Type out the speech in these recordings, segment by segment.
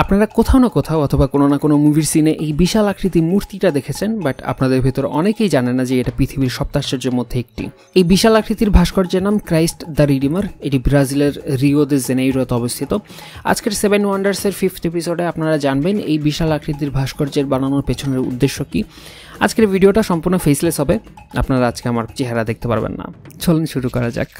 আপনারা কোথাও না কোথাও অথবা কোনো না কোনো মুভির সিনে এই বিশাল আকৃতির মূর্তিটা দেখেছেন, বাট আপনাদের ভেতর অনেকেই জানে না যে এটা পৃথিবীর সপ্তাশ্চর্যের মধ্যে একটি। এই বিশাল আকৃতির ভাস্কর্যের নাম ক্রাইস্ট দ্য রিডিমার। এটি ব্রাজিলের রিও দে জেনেইরোতে অবস্থিত। আজকের 7 ওয়ান্ডার্সের 5th এপিসোডে আপনারা জানবেন এই বিশাল আকৃতির ভাস্কর্যের বানানোর পেছনের উদ্দেশ্য কী। আজকের ভিডিওটা সম্পূর্ণ ফেসলেস হবে, আপনারা আজকে আমার চেহারা দেখতে পারবেন না। চলুন শুরু করা যাক।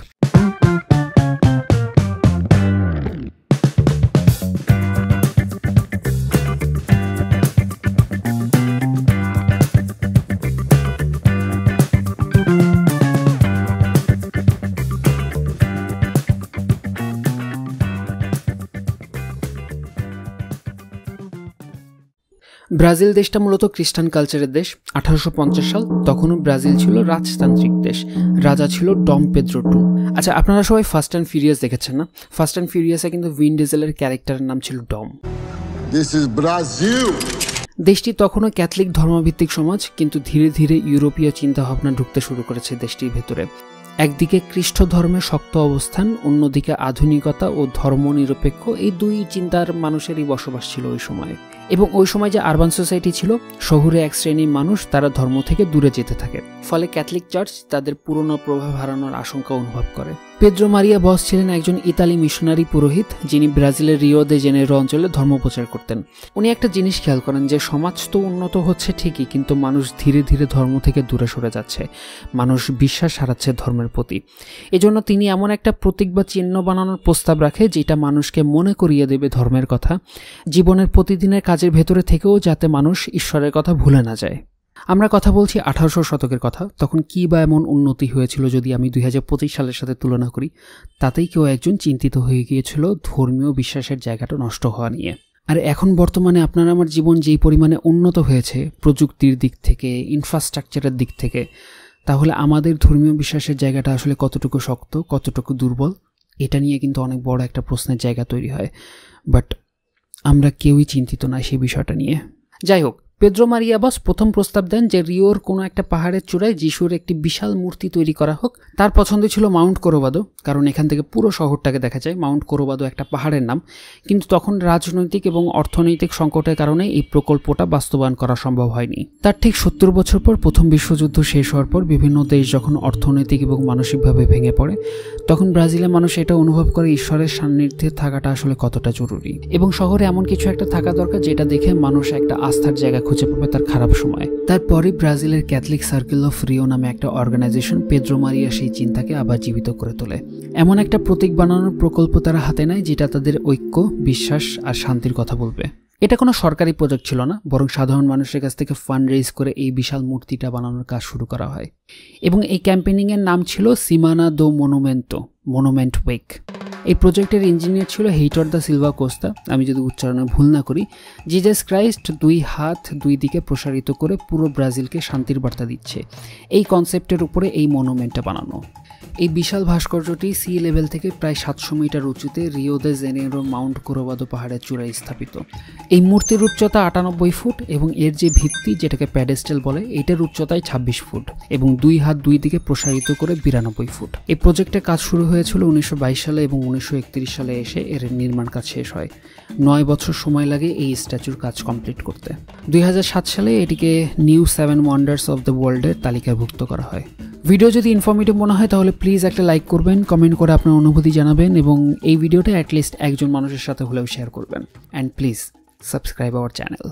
ব্রাজিল দেশটা মূলত খ্রিস্টান কালচারের দেশ। 1850 সাল, তখনও ব্রাজিল ছিল রাজতান্ত্রিক দেশ। রাজা ছিল ডম পেদ্রো টু। আচ্ছা, আপনারা সবাই ফাস্ট অ্যান্ড ফিউরিয়াস দেখেছেন না? ফাস্ট অ্যান্ড ফিউরিয়াসে কিন্তু ভিন ডিজেলের ক্যারেক্টারের নাম ছিল ডম। দেশটি তখনও ক্যাথলিক ধর্মভিত্তিক সমাজ, কিন্তু ধীরে ধীরে ইউরোপীয় চিন্তাভাবনা ঢুকতে শুরু করেছে দেশটির ভেতরে। একদিকে খ্রিস্ট ধর্মের শক্ত অবস্থান, অন্যদিকে আধুনিকতা ও ধর্মনিরপেক্ষ, এই দুই চিন্তার মানুষেরই বসবাস ছিল ওই সময়ে। এবং ওই সময় যে আরবান সোসাইটি ছিল, শহুরে এক শ্রেণীর মানুষ তারা ধর্ম থেকে দূরে যেতে থাকে, ফলে ক্যাথলিক চার্চ তাদের পুরনো প্রভাব হারানোর আশঙ্কা অনুভব করে। পেদ্রো মারিয়া বস ছিলেন একজন ইতালি মিশনারি পুরোহিত, যিনি ব্রাজিলের রিও দে জেনেইরো অঞ্চলে ধর্ম প্রচার করতেন। উনি একটা জিনিস খেয়াল করেন যে সমাজ তো উন্নত হচ্ছে ঠিকই, কিন্তু মানুষ ধীরে ধীরে ধর্ম থেকে দূরে সরে যাচ্ছে, মানুষ বিশ্বাস হারাচ্ছে ধর্মের প্রতি। এজন্য তিনি এমন একটা প্রতীক বা চিহ্ন বানানোর প্রস্তাব রাখে যেটা মানুষকে মনে করিয়ে দেবে ধর্মের কথা, জীবনের প্রতিদিনের কাজের ভেতরে থেকেও যাতে মানুষ ঈশ্বরের কথা ভুলে না যায়। আমরা কথা বলছি 1800 শতকের কথা। তখন কী বা এমন উন্নতি হয়েছিল যদি আমি 2025 সালের সাথে তুলনা করি, তাতেই কেউ একজন চিন্তিত হয়ে গিয়েছিল ধর্মীয় বিশ্বাসের জায়গাটা নষ্ট হওয়া নিয়ে। আর এখন বর্তমানে আপনার আমার জীবন যেই পরিমাণে উন্নত হয়েছে প্রযুক্তির দিক থেকে, ইনফ্রাস্ট্রাকচারের দিক থেকে, তাহলে আমাদের ধর্মীয় বিশ্বাসের জায়গাটা আসলে কতটুকু শক্ত, কতটুকু দুর্বল, এটা নিয়ে কিন্তু অনেক বড় একটা প্রশ্নের জায়গা তৈরি হয়। বাট আমরা কেউই চিন্তিত না সেই বিষয়টা নিয়ে। যাই হোক, পেদ্রো মারিয়া বস প্রথম প্রস্তাব দেন যে রিওর কোনো একটা পাহাড়ের চূড়ায় যিশুর একটি বিশাল মূর্তি তৈরি করা হোক। তার পছন্দ ছিল মাউন্ট কোরোবাদো, কারণ এখান থেকে পুরো শহরটাকে দেখা যায়। মাউন্ট কোরোবাদো একটা পাহাড়ের নাম, কিন্তু তখন রাজনৈতিক এবং অর্থনৈতিক সংকটের কারণে এই প্রকল্পটা বাস্তবায়ন করা সম্ভব হয়নি। তার ঠিক 70 বছর পর প্রথম বিশ্বযুদ্ধ শেষ হওয়ার পর বিভিন্ন দেশ যখন অর্থনৈতিক এবং মানসিকভাবে ভেঙে পড়ে, তখন ব্রাজিলের মানুষ এটা অনুভব করে ঈশ্বরের সান্নিধ্যে থাকাটা আসলে কতটা জরুরি, এবং শহরে এমন কিছু একটা থাকা দরকার যেটা দেখে মানুষ একটা আস্থার জায়গা খুঁজে পাবে তার খারাপ সময়। তারপরে ব্রাজিলের ক্যাথলিক সার্কেল অফ রিও নামে একটা অর্গানাইজেশন পেদ্রো মারিয়া সেই চিন্তাকে আবার জীবিত করে তোলে। এমন একটা প্রতীক বানানোর প্রকল্প তারা হাতে নেয় যেটা তাদের ঐক্য, বিশ্বাস আর শান্তির কথা বলবে। এটা কোনো সরকারি প্রজেক্ট ছিল না, বরং সাধারণ মানুষের কাছ থেকে ফান্ড রেজ করে এই বিশাল মূর্তিটা বানানোর কাজ শুরু করা হয়। এবং এই ক্যাম্পেনিংয়ের নাম ছিল সিমানা দো মনুমেন্ট ওয়েক। এই প্রজেক্টের ইঞ্জিনিয়ার ছিল হেইটর দা সিলভা কোস্তা, আমি যদি উচ্চারণে ভুল না করি। জিজাস ক্রাইস্ট 2 হাত 2 দিকে প্রসারিত করে পুরো ব্রাজিলকে শান্তির বার্তা দিচ্ছে, এই কনসেপ্টের উপরে এই মনুমেন্টটা বানানো। এই বিশাল ভাস্কর্যটি সি লেভেল থেকে প্রায় 700 মিটার উঁচুতে রিও দে জেনেইরো মাউন্ট কোরোবাদো পাহাড়ের চূড়ায় স্থাপিত। এই মূর্তির উচ্চতা 98 ফুট এবং এর যে ভিত্তি, যেটাকে প্যাডেস্টেল বলে, এটার উচ্চতায় 26 ফুট এবং 2 হাত 2 দিকে প্রসারিত করে 92 ফুট। এই প্রজেক্টের কাজ শুরু হয়েছিল 1922 সালে এবং 1931 সালে এসে এর নির্মাণ কাজ শেষ হয়। 9 বছর সময় লাগে এই স্ট্যাচুর কাজ কমপ্লিট করতে। 2007 সালে এটিকে নিউ 7 ওয়ান্ডার্স অফ দ্য ওয়ার্ল্ডের তালিকাভুক্ত করা হয়। ভিডিও যদি ইনফরমেটিভ মনে হয় তাহলে প্লিজ একটা লাইক করবেন, কমেন্ট করে আপনার অনুভূতি জানাবেন এবং এই ভিডিওটা অ্যাটলিস্ট একজন মানুষের সাথে হলেও শেয়ার করবেন। And please subscribe our channel.